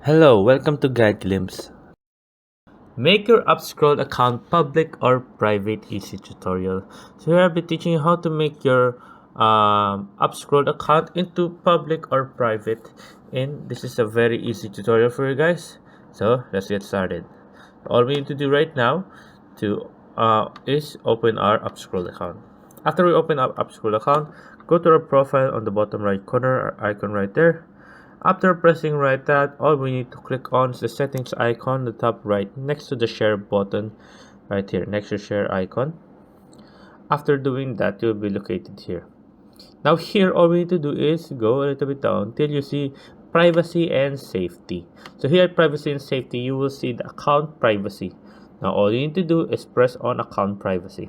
Hello, welcome to Guide Glimpse. Make your Upscrolled account public or private easy tutorial. So here I'll be teaching you how to make your Upscrolled account into public or private. And this is a very easy tutorial for you guys. So let's get started. All we need to do right now is open our Upscrolled account. After we open up Upscrolled account, go to our profile on the bottom right corner, our icon right there. After pressing right that, all we need to click on is the settings icon on the top right next to the share button right here, next to share icon. After doing that, you'll be located here. Now here, all we need to do is go a little bit down till you see privacy and safety. So here at privacy and safety, you will see the account privacy. Now all you need to do is press on account privacy.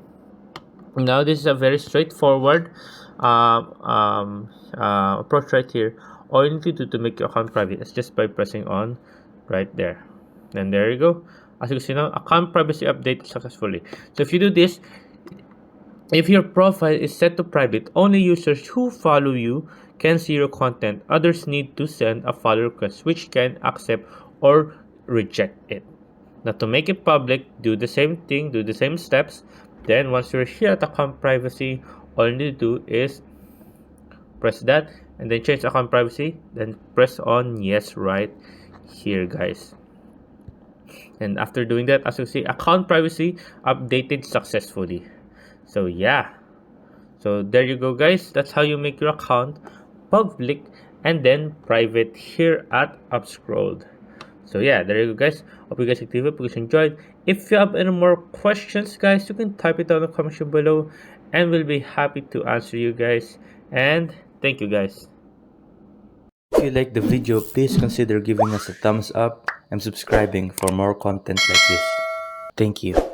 Now this is a very straightforward approach right here. All you need to do to make your account private is just by pressing on right there. And there you go. As you can see now, account privacy update successfully. So if you do this, if your profile is set to private, only users who follow you can see your content. Others need to send a follow request, which can accept or reject it. Now to make it public, do the same thing, do the same steps. Then once you're here at account privacy, all you need to do is press that and then change account privacy, then press on yes right here, guys. And after doing that, as you see, account privacy updated successfully. So yeah, so there you go, guys. That's how you make your account public and then private here at Upscrolled. So yeah, there you go, guys. Hope you guys active it, hope you guys enjoyed. If you have any more questions, guys, you can type it down in the comment section below and we'll be happy to answer you guys. And thank you, guys. If you like the video, please consider giving us a thumbs up and subscribing for more content like this. Thank you.